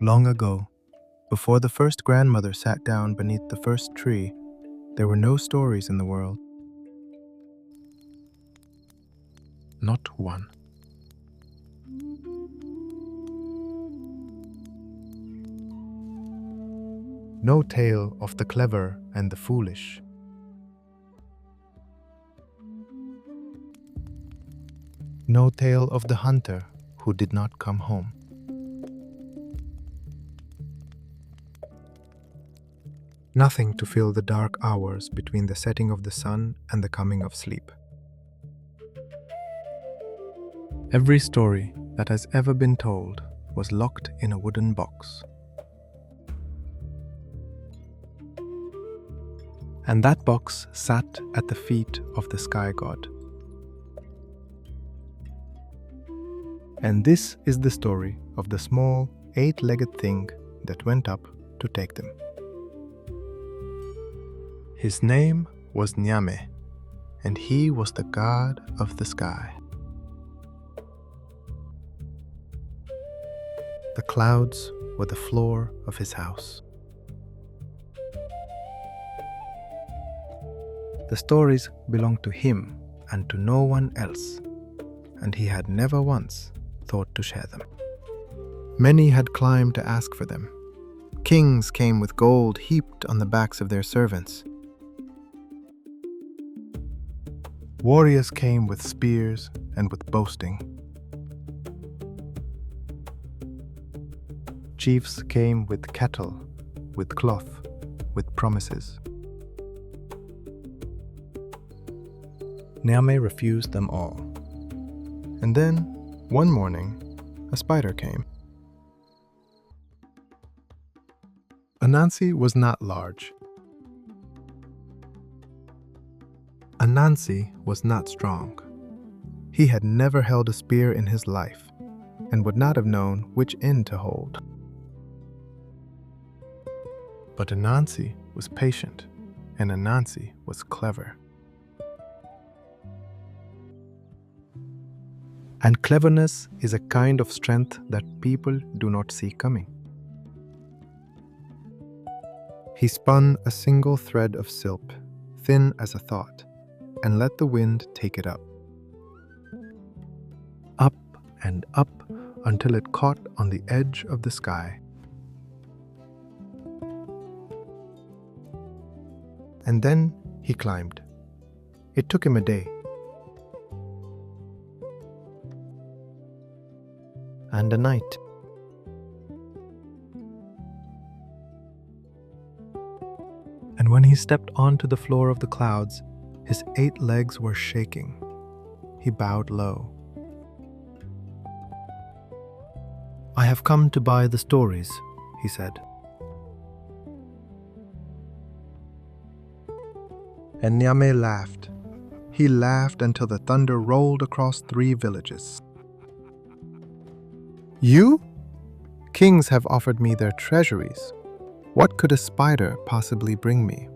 Long ago, before the first grandmother sat down beneath the first tree, there were no stories in the world. Not one. No tale of the clever and the foolish. No tale of the hunter who did not come home. Nothing to fill the dark hours between the setting of the sun and the coming of sleep. Every story that has ever been told was locked in a wooden box. And that box sat at the feet of the Sky God. And this is the story of the small, eight-legged thing that went up to take them. His name was Nyame, and he was the god of the sky. The clouds were the floor of his house. The stories belonged to him and to no one else, and he had never once thought to share them. Many had climbed to ask for them. Kings came with gold heaped on the backs of their servants. Warriors came with spears and with boasting. Chiefs came with cattle, with cloth, with promises. Nyame refused them all. And then, one morning, a spider came. Anansi was not large. Anansi was not strong. He had never held a spear in his life and would not have known which end to hold. But Anansi was patient, and Anansi was clever. And cleverness is a kind of strength that people do not see coming. He spun a single thread of silk, thin as a thought, and let the wind take it up. Up and up until it caught on the edge of the sky. And then he climbed. It took him a day. And a night. And when he stepped onto the floor of the clouds, his 8 legs were shaking. He bowed low. "I have come to buy the stories," he said. And Nyame laughed. He laughed until the thunder rolled across 3 villages. "You? Kings have offered me their treasuries. What could a spider possibly bring me?"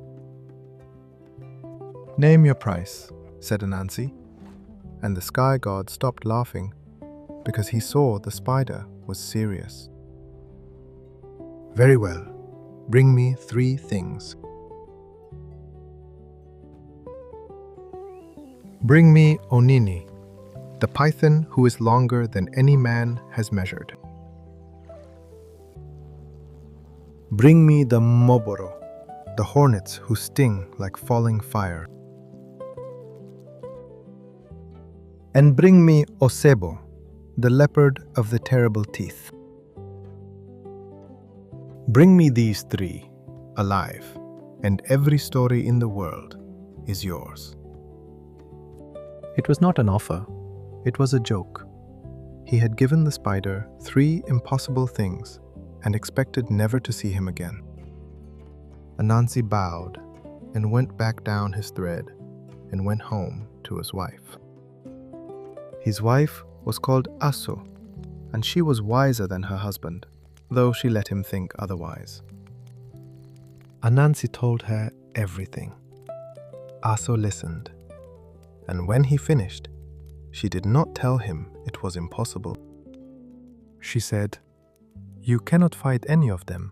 "Name your price," said Anansi, and the Sky God stopped laughing because he saw the spider was serious. "Very well, bring me 3 things. Bring me Onini, the python who is longer than any man has measured. Bring me the Mmoboro, the hornets who sting like falling fire. And bring me Osebo, the leopard of the terrible teeth. Bring me these 3, alive, and every story in the world is yours." It was not an offer, it was a joke. He had given the spider 3 impossible things and expected never to see him again. Anansi bowed and went back down his thread and went home to his wife. His wife was called Aso, and she was wiser than her husband, though she let him think otherwise. Anansi told her everything. Aso listened, and when he finished, she did not tell him it was impossible. She said, You cannot fight any of them,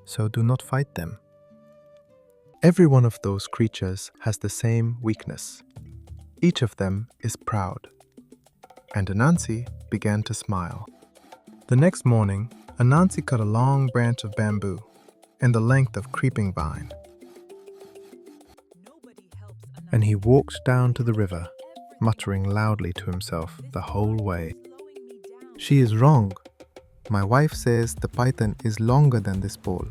so do not fight them. Every one of those creatures has the same weakness. Each of them is proud. And Anansi began to smile. The next morning, Anansi cut a long branch of bamboo and the length of creeping vine. And he walked down to the river, muttering loudly to himself the whole way. She is wrong. My wife says the python is longer than this pole.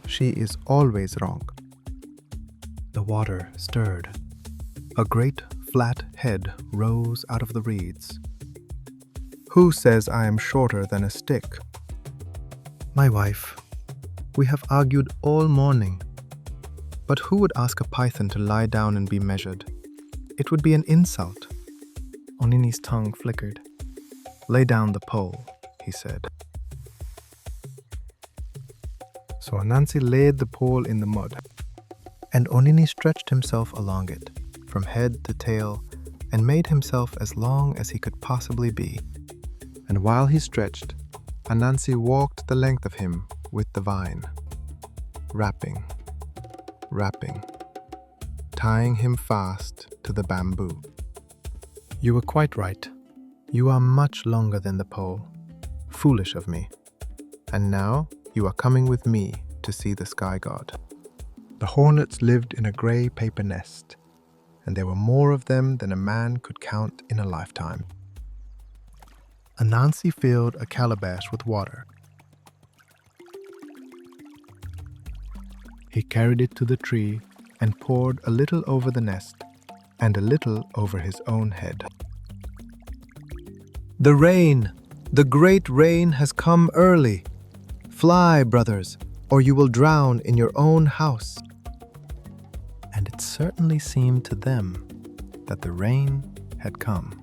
She is always wrong. The water stirred. A great flat head rose out of the reeds. Who says I am shorter than a stick? My wife. We have argued all morning. But who would ask a python to lie down and be measured? It would be an insult. Onini's tongue flickered. Lay down the pole, he said. So Anansi laid the pole in the mud, and Onini stretched himself along it, from head to tail, and made himself as long as he could possibly be. And while he stretched, Anansi walked the length of him with the vine, wrapping, tying him fast to the bamboo. You were quite right. You are much longer than the pole. Foolish of me. And now you are coming with me to see the sky god. The hornets lived in a grey paper nest, and there were more of them than a man could count in a lifetime. Anansi filled a calabash with water. He carried it to the tree and poured a little over the nest and a little over his own head. The rain! The great rain has come early. Fly, brothers, or you will drown in your own house. And it certainly seemed to them that the rain had come.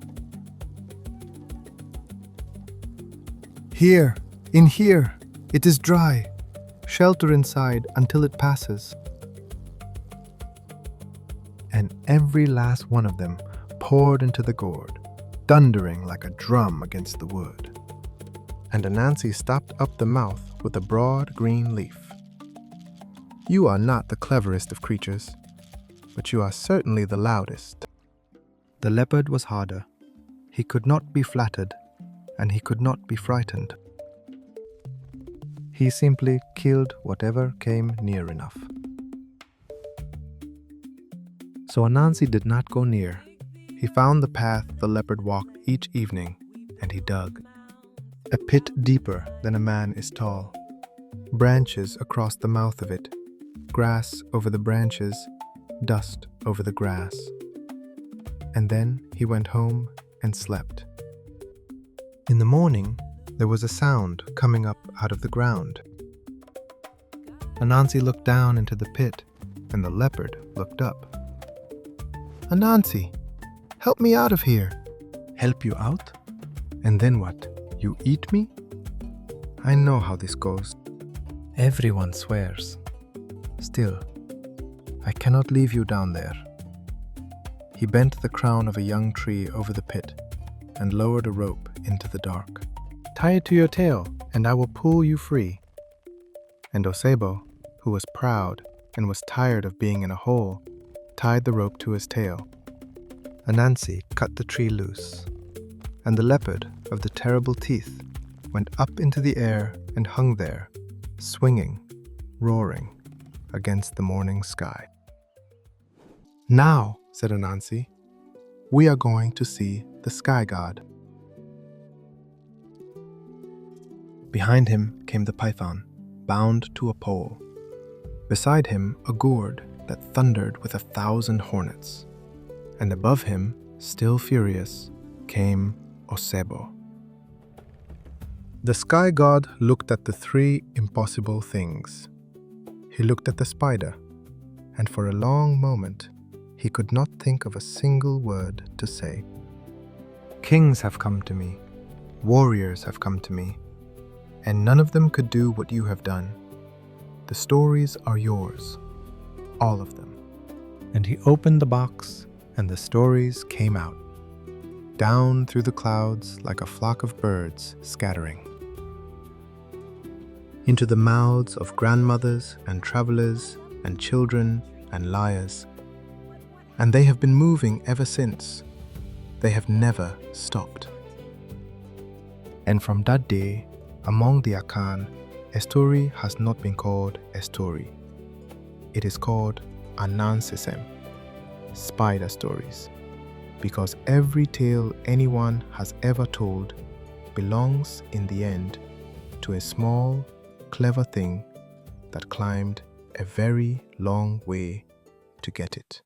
Here, in here, it is dry. Shelter inside until it passes. And every last one of them poured into the gourd, thundering like a drum against the wood. And Anansi stopped up the mouth with a broad green leaf. You are not the cleverest of creatures, but you are certainly the loudest. The leopard was harder. He could not be flattered, and he could not be frightened. He simply killed whatever came near enough. So Anansi did not go near. He found the path the leopard walked each evening, and he dug. A pit deeper than a man is tall. Branches across the mouth of it. Grass over the branches. Dust over the grass. And then he went home and slept. In the morning, there was a sound coming up out of the ground. Anansi looked down into the pit, and the leopard looked up. Anansi, help me out of here. Help you out? And then what? You eat me? I know how this goes. Everyone swears. Still, I cannot leave you down there. He bent the crown of a young tree over the pit and lowered a rope into the dark. Tie it to your tail, and I will pull you free. And Osebo, who was proud and was tired of being in a hole, tied the rope to his tail. Anansi cut the tree loose, and the leopard of the terrible teeth went up into the air and hung there, swinging, roaring, against the morning sky. Now, said Anansi, we are going to see the sky god. Behind him came the python, bound to a pole. Beside him, a gourd that thundered with 1,000 hornets. And above him, still furious, came Osebo. The sky god looked at the three impossible things. He looked at the spider, and for a long moment, he could not think of a single word to say. Kings have come to me, warriors have come to me, and none of them could do what you have done. The stories are yours, all of them. And he opened the box, and the stories came out, down through the clouds like a flock of birds scattering. into the mouths of grandmothers and travelers and children and liars. And they have been moving ever since. They have never stopped. And from that day, among the Akan, a story has not been called a story. It is called Anansesem, spider stories, because every tale anyone has ever told belongs in the end to a small, clever thing that climbed a very long way to get it.